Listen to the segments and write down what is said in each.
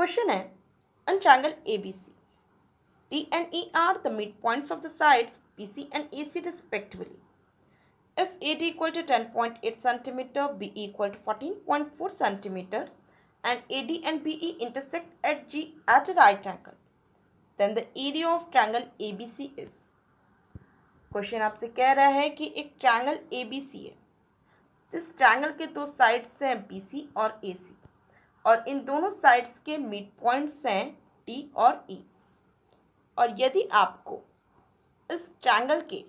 Question है, on triangle ABC, D and E are the midpoints of the sides BC and AC respectively. If AD equal to 10.8 cm, BE equal to 14.4 cm, and AD and BE intersect at G at a right angle, then the area of triangle ABC is. Question आपसे कह रहा है कि एक triangle ABC है जिस triangle के दो साइड्स हैं BC और AC और इन दोनों साइड्स के मिड पॉइंट्स हैं D और E। और यदि आपको इस ट्रायंगल के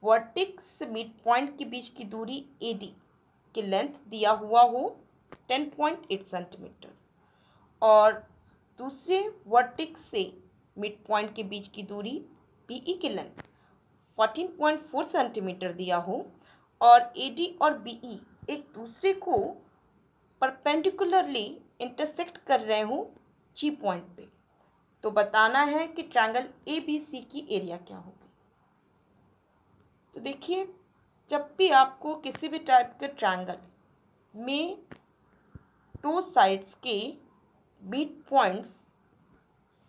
वर्टेक्स से मिड पॉइंट के बीच की दूरी AD की लेंथ दिया हुआ हो 10.8 सेंटीमीटर और दूसरे वर्टेक्स से मिड पॉइंट के बीच की दूरी BE की लेंथ 14.4 सेंटीमीटर दिया हो और AD और BE एक दूसरे को परपेंडिकुलरली इंटरसेक्ट कर रहे हो G पॉइंट पे, तो बताना है कि ट्रायंगल ABC की एरिया क्या होगी। तो देखिए, जब भी आपको किसी भी टाइप के ट्रायंगल में दो साइड्स के मिड पॉइंट्स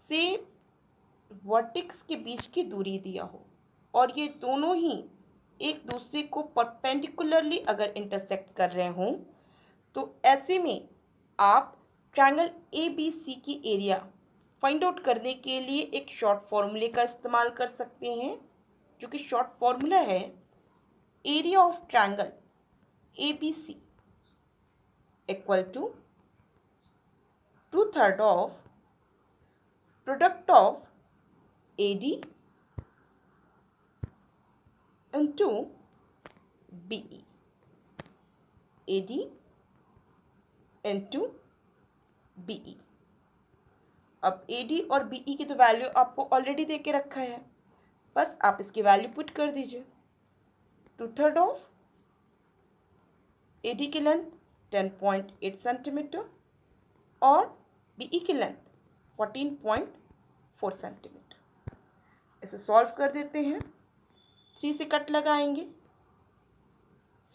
से वर्टेक्स के बीच की दूरी दिया हो और ये दोनों ही एक दूसरे को परपेंडिकुलरली अगर इंटरसेक्ट कर रहे हों, तो ऐसे में आप ट्रायंगल ABC की एरिया फाइंड आउट करने के लिए एक शॉर्ट फॉर्मूले का इस्तेमाल कर सकते हैं, जो कि शॉर्ट फॉर्मूला है area of triangle ABC equal to 2/3 of product of AD into BE, AD into BE। अब AD और BE की तो वैल्यू आपको ऑलरेडी दे के रखा है, बस आप इसकी वैल्यू पुट कर दीजिए। 2/3 ऑफ AD की लेंथ 10.8 सेंटीमीटर और BE की लेंथ 14.4 सेंटीमीटर। इसे सॉल्व कर देते हैं, 3 से कट लगाएंगे,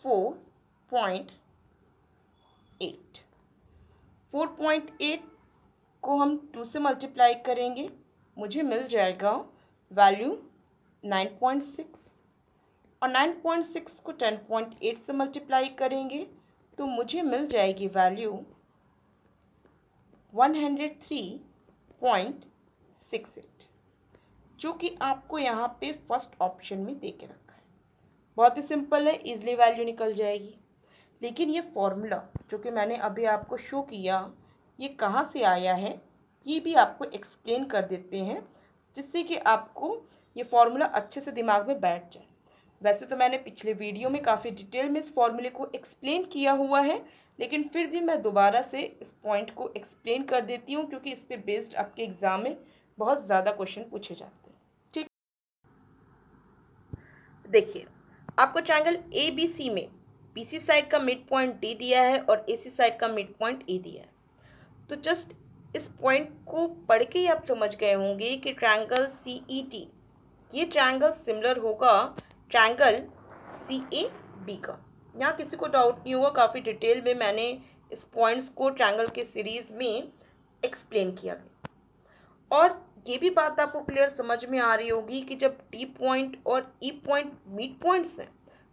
4.8 को हम 2 से मल्टीप्लाई करेंगे, मुझे मिल जाएगा वैल्यू 9.6 और 9.6 को 10.8 से मल्टीप्लाई करेंगे तो मुझे मिल जाएगी वैल्यू 103.68, जो कि आपको यहाँ पे फर्स्ट ऑप्शन में दे के रखा है। बहुत ही सिंपल है, इजीली वैल्यू निकल जाएगी। लेकिन ये फॉर्मूला जो कि मैंने अभी आपको शो किया, ये कहाँ से आया है ये भी आपको एक्सप्लेन कर देते हैं, जिससे कि आपको ये फॉर्मूला अच्छे से दिमाग में बैठ जाए। वैसे तो मैंने पिछले वीडियो में काफ़ी डिटेल में इस फॉर्मूले को एक्सप्लेन किया हुआ है, लेकिन फिर भी मैं दोबारा से इस पॉइंट को एक्सप्लेन कर देती हूँ, क्योंकि इस पे बेस्ड आपके एग्ज़ाम में बहुत ज़्यादा क्वेश्चन पूछे जाते हैं। ठीक, देखिए, आपको ट्रायंगल ABC में BC साइड का मिड पॉइंट D दिया है और AC साइड का मिड पॉइंट E दिया है। तो जस्ट इस पॉइंट को पढ़ के ही आप समझ गए होंगे कि ट्रायंगल CET, ये ट्रायंगल सिमिलर होगा ट्रायंगल CAB का। यहाँ किसी को डाउट नहीं होगा, काफ़ी डिटेल में मैंने इस पॉइंट्स को ट्रायंगल के सीरीज में एक्सप्लेन किया गया। और ये भी बात आपको क्लियर समझ में आ रही होगी कि जब D पॉइंट और E पॉइंट मिड पॉइंट्स हैं,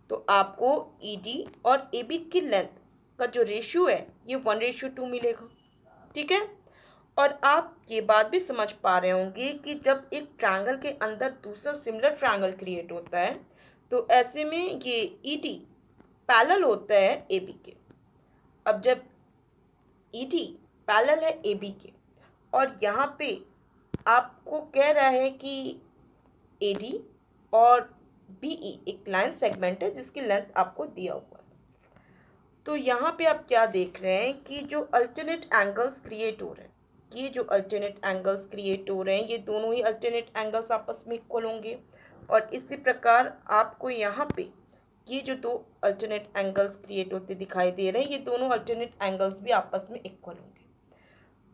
तो आपको ED और AB की लेंथ का जो रेशियो है ये 1:2 मिलेगा। ठीक है, और आप ये बात भी समझ पा रहे होंगे कि जब एक ट्रायंगल के अंदर दूसरा सिमिलर ट्रायंगल क्रिएट होता है, तो ऐसे में ये ED पैरेलल होता है AB के। अब जब ED पैरेलल है AB के और यहाँ पे आपको कह रहा है कि AD और BE एक लाइन सेगमेंट है जिसकी लेंथ आपको दिया हुआ है, तो यहाँ पे आप क्या देख रहे हैं कि जो अल्टरनेट एंगल्स क्रिएट हो रहे हैं, ये जो अल्टरनेट एंगल्स क्रिएट हो रहे हैं, ये दोनों ही अल्टरनेट एंगल्स आपस में इक्वल होंगे। और इसी प्रकार आपको यहाँ पे ये जो दो अल्टरनेट एंगल्स क्रिएट होते दिखाई दे रहे हैं, ये दोनों अल्टरनेट एंगल्स भी आपस में इक्वल होंगे।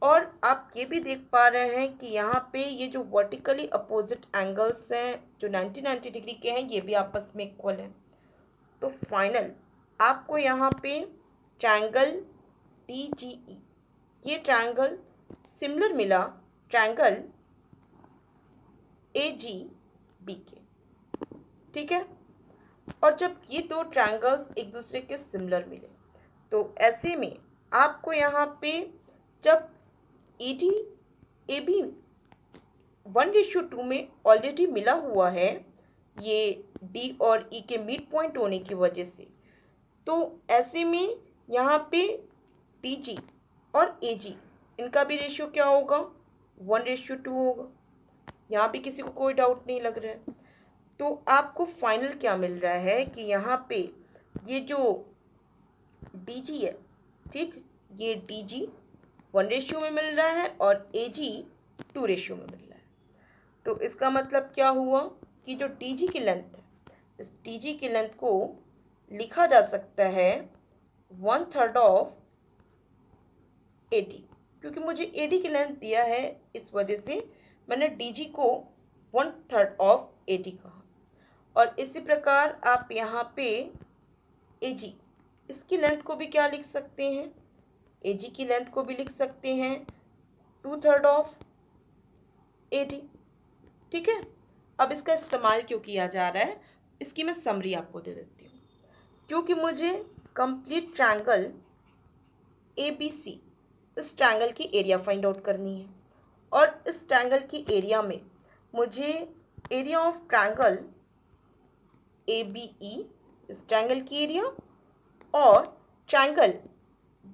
और आप ये भी देख पा रहे हैं कि यहाँ पे ये जो वर्टिकली अपोजिट एंगल्स हैं जो 90 डिग्री के हैं, ये भी आपस में इक्वल हैं। तो फाइनल आपको यहाँ पे ट्रायंगल DGE ये ट्रायंगल सिमिलर मिला ट्रायंगल ए जी बी के, ठीक है। और जब ये दो ट्रायंगल्स एक दूसरे के सिमिलर मिले तो ऐसे में आपको यहाँ पे जब ए डी ए बी 1:2 में ऑलरेडी मिला हुआ है ये डी और ई के मिड पॉइंट होने की वजह से, तो ऐसे में यहाँ पे डी जी और ए जी इनका भी रेशियो क्या होगा, 1:2 होगा। यहाँ पे किसी को कोई डाउट नहीं लग रहा है। तो आपको फाइनल क्या मिल रहा है कि यहाँ पे ये जो डी जी है, ठीक, ये डी जी 1:2 में मिल रहा है और ए जी 2:2 में मिल रहा है। तो इसका मतलब क्या हुआ कि जो डी जी की लेंथ है, इस डी जी की लेंथ को लिखा जा सकता है 1/3 ऑफ ए डी, क्योंकि मुझे ए डी की लेंथ दिया है इस वजह से मैंने डी जी को 1/3 ऑफ ए डी कहा। और इसी प्रकार आप यहाँ पे ए जी इसकी लेंथ को भी क्या लिख सकते हैं, ए जी की लेंथ को भी लिख सकते हैं 2/3 ऑफ ए डी, ठीक है। अब इसका इस्तेमाल क्यों किया जा रहा है इसकी मैं समरी आपको दे देती हूँ। क्योंकि मुझे complete triangle A B C इस ट्रायंगल की एरिया फाइंड आउट करनी है, और इस ट्रायंगल की एरिया में मुझे area of triangle A B E इस ट्रायंगल की एरिया और ट्रायंगल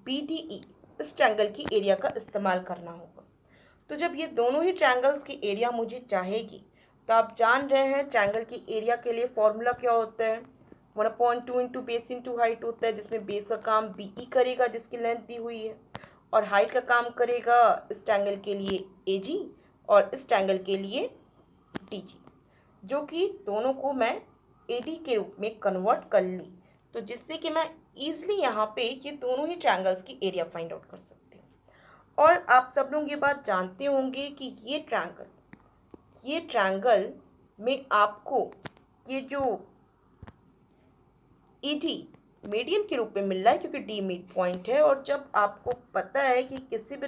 बी डी ई इस ट्रायंगल की एरिया का इस्तेमाल करना होगा। तो जब ये दोनों ही ट्रायंगल्स की एरिया मुझे चाहेगी तो आप जान रहे हैं ट्रायंगल की एरिया के लिए फॉर्मूला क्या होता है, 1/2 इंटू बेस इंटू हाइट होता है, जिसमें बेस का काम बी ई करेगा जिसकी लेंथ दी हुई है, और हाइट का काम करेगा इस ट्रायंगल के लिए ए जी और इस ट्रायंगल के लिए डी जी, जो कि दोनों को मैं ए डी के रूप में कन्वर्ट कर ली, तो जिससे कि मैं ईजिली यहाँ पे ये दोनों ही ट्रायंगल्स की एरिया फाइंड आउट कर सकती हूँ। और आप सब लोग ये बात जानते होंगे कि ये ट्रायंगल में आपको ये जो ई डी मीडियन के रूप में मिल रहा है क्योंकि डी मिड पॉइंट है, और जब आपको पता है कि किसी भी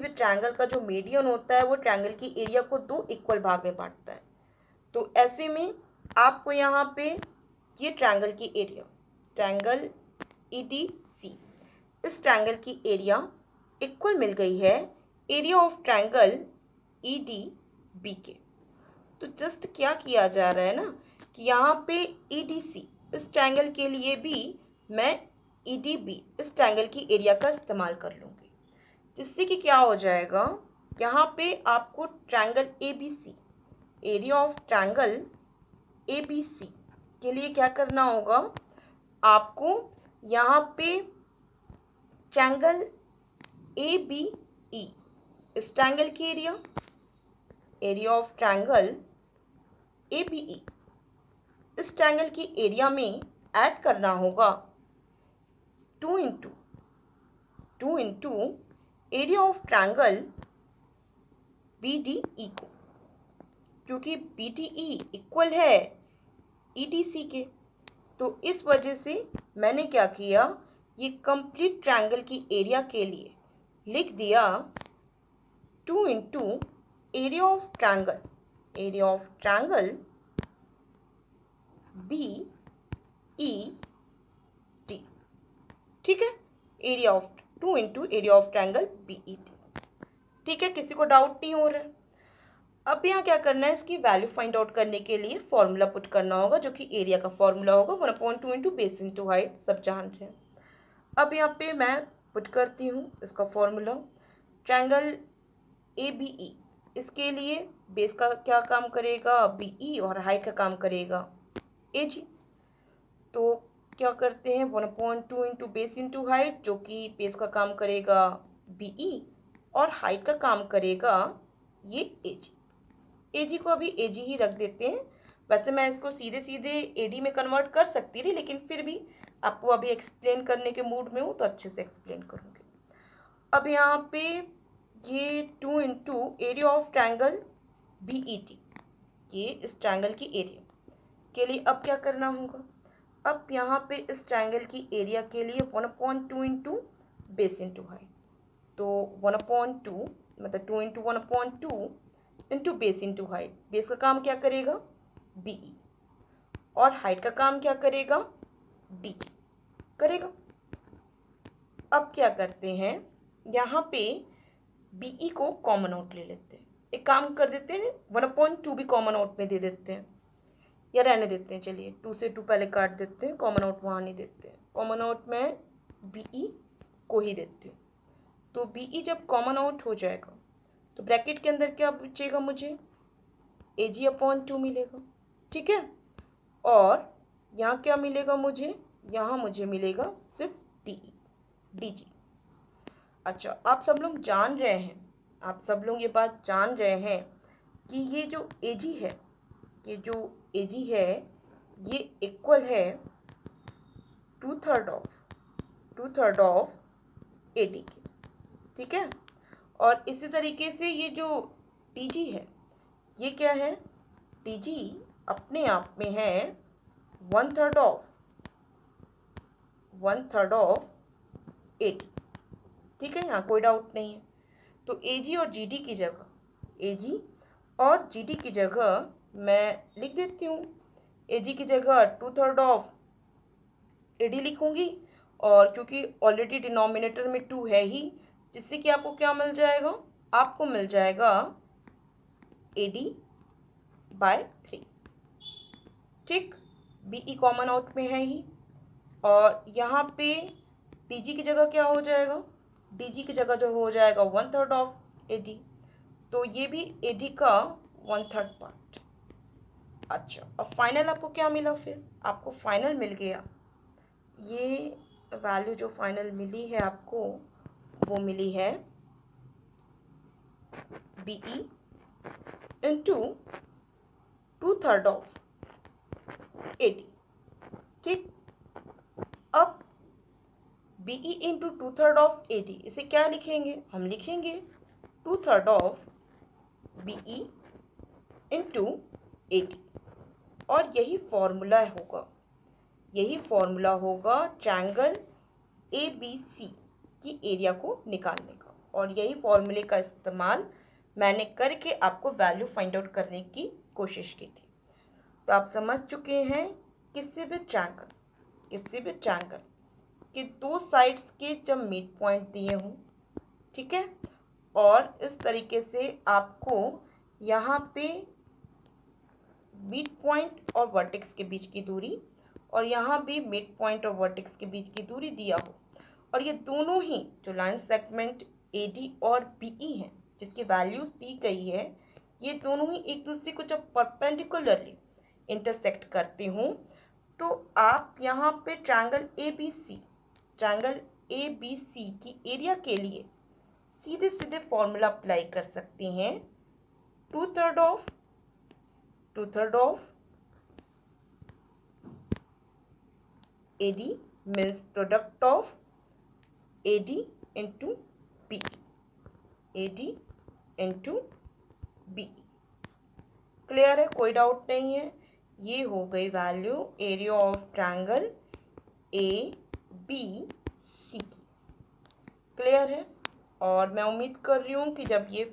ट्रायंगल का जो मीडियन होता है वो ट्रायंगल की एरिया को दो इक्वल भाग में बांटता है, तो ऐसे में आपको यहाँ पे ये ट्रायंगल की area, triangle E D C, इस ट्रायंगल की एरिया इक्वल मिल गई है area of triangle E D B के। तो जस्ट क्या किया जा रहा है ना कि यहाँ पे ई डी सी इस ट्रायंगल के लिए भी मैं ई डी बी इस ट्रायंगल की एरिया का इस्तेमाल कर लूँगी, जिससे कि क्या हो जाएगा, यहाँ पे आपको triangle A B C, area of triangle A B C के लिए क्या करना होगा, आपको यहाँ पे ट्रायंगल ए बी ई इस ट्रायंगल की area of triangle A B E इस ट्रायंगल की एरिया में ऐड करना होगा 2 into area of triangle B D E को, क्योंकि बी डी ई इक्वल है ई डी सी के, तो इस वजह से मैंने क्या किया, ये कंप्लीट ट्रायंगल की एरिया के लिए लिख दिया 2 into area of triangle B E D, ठीक है, area of 2 into area of triangle B E D, ठीक है, किसी को डाउट नहीं हो रहा है। अब यहाँ क्या करना है, इसकी वैल्यू फाइंड आउट करने के लिए फॉर्मूला पुट करना होगा, जो कि एरिया का फॉर्मूला होगा 1/2 इंटू बेस इंटू हाइट, सब जान रहे हैं। अब यहाँ पे मैं पुट करती हूँ इसका formula, triangle A B E, इसके लिए बेस का क्या काम करेगा बी ई और हाइट का काम करेगा ए जी, तो क्या करते हैं 1/2 इंटू बेस इंटू हाइट, जो कि बेस का काम करेगा बी ई और हाइट का काम करेगा ये ए जी को अभी ए जी ही रख देते हैं। वैसे मैं इसको सीधे सीधे ए डी में कन्वर्ट कर सकती थी, लेकिन फिर भी आपको अभी एक्सप्लेन करने के मूड में हूँ तो अच्छे से एक्सप्लेन करूँगी। अब यहाँ पे ये 2 into area of triangle B E T, ये इस ट्रायंगल की एरिया के लिए अब क्या करना होगा, अब यहाँ पे इस ट्रायंगल की एरिया के लिए 1/2 इंटू बेस इंटू हाइट, तो 1/2 मतलब 2 into 1/2 into base into height. Base का काम क्या करेगा? BE। और हाइट का काम क्या करेगा? DE करेगा। अब क्या करते हैं, यहाँ पे BE को कॉमन आउट ले लेते हैं। एक काम कर देते हैं, 1/2 भी कॉमन आउट में दे देते हैं, या रहने देते हैं। चलिए 2 से 2 पहले काट देते हैं, कॉमन आउट वहाँ नहीं देते हैं। कॉमन आउट में BE को ही देते हैं। तो BE जब कॉमन आउट हो जाएगा तो ब्रैकेट के अंदर क्या बचेगा? मुझे AG/2 मिलेगा, ठीक है। और यहाँ क्या मिलेगा मुझे? यहाँ मुझे मिलेगा सिर्फ DG। अच्छा, आप सब लोग जान रहे हैं, आप सब लोग ये बात जान रहे हैं कि ये जो AG है, ये जो AG है, ये इक्वल है 2/3 ऑफ AD के, ठीक है। और इसी तरीके से ये जो DG है, ये क्या है? DG अपने आप में है 1/3 ऑफ AD, ठीक है। यहाँ कोई डाउट नहीं है। तो AG और GD की जगह, AG और GD की जगह मैं लिख देती हूँ। AG की जगह 2/3 ऑफ AD लिखूंगी, और क्योंकि ऑलरेडी डिनोमिनेटर में 2 है ही, जिससे कि आपको क्या मिल जाएगा? आपको मिल जाएगा AD/3, ठीक। BE कॉमन आउट में है ही, और यहाँ पे DG की जगह क्या हो जाएगा? DG की जगह जो हो जाएगा 1/3 ऑफ AD, तो ये भी AD का 1/3 पार्ट। अच्छा, अब फाइनल आपको क्या मिला? फिर आपको फाइनल मिल गया, ये वैल्यू जो फाइनल मिली है आपको, वो मिली है BE इंटू 2/3 ऑफ AD, ठीक। अब BE इंटू 2/3 ऑफ AD, इसे क्या लिखेंगे? हम लिखेंगे 2/3 ऑफ BE इंटू AD। और यही फॉर्मूला होगा, यही फॉर्मूला होगा ट्रायंगल ABC की एरिया को निकालने का। और यही फॉर्मूले का इस्तेमाल मैंने करके आपको वैल्यू फाइंड आउट करने की कोशिश की थी। तो आप समझ चुके हैं, किसी भी ट्रायंगल के 2 साइड्स के जब मिड पॉइंट दिए हों, ठीक है, और इस तरीके से आपको यहाँ पे मिड पॉइंट और वर्टेक्स के बीच की दूरी, और यहाँ भी मिड पॉइंट और वर्टेक्स के बीच की दूरी दिया हो, और ये दोनों ही जो लाइन सेगमेंट AD और BE हैं, जिसकी वैल्यूज दी गई है, ये दोनों ही एक दूसरे को जब परपेंडिकुलरली इंटरसेक्ट करते हों, तो आप यहाँ पे ट्रायंगल ABC की एरिया के लिए सीधे सीधे फॉर्मूला अप्लाई कर सकते हैं। 2/3 of AD means product of AD into BE, AD into BE। Clear है? कोई डाउट नहीं है। ये हो गई value area of triangle ABC की। क्लियर है? और मैं उम्मीद कर रही हूँ कि जब ये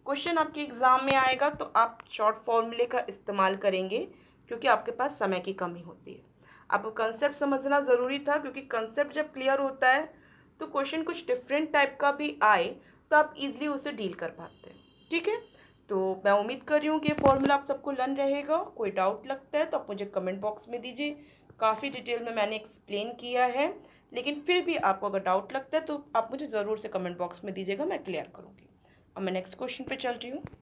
क्वेश्चन आपके एग्ज़ाम में आएगा तो आप शॉर्ट फॉर्मूले का इस्तेमाल करेंगे, क्योंकि आपके पास समय की कमी होती है। आपको कंसेप्ट समझना ज़रूरी था, क्योंकि कंसेप्ट जब क्लियर होता है तो क्वेश्चन कुछ डिफरेंट टाइप का भी आए तो आप इजीली उसे डील कर पाते हैं, ठीक है। तो मैं उम्मीद कर रही हूँ कि ये फॉर्मूला आप सबको लर्न रहेगा। कोई डाउट लगता है तो आप मुझे कमेंट बॉक्स में दीजिए। काफ़ी डिटेल में मैंने एक्सप्लेन किया है, लेकिन फिर भी आपको अगर डाउट लगता है तो आप मुझे ज़रूर से कमेंट बॉक्स में दीजिएगा, मैं क्लियर करूँगी। अब मैं नेक्स्ट क्वेश्चन पे चल रही हूँ।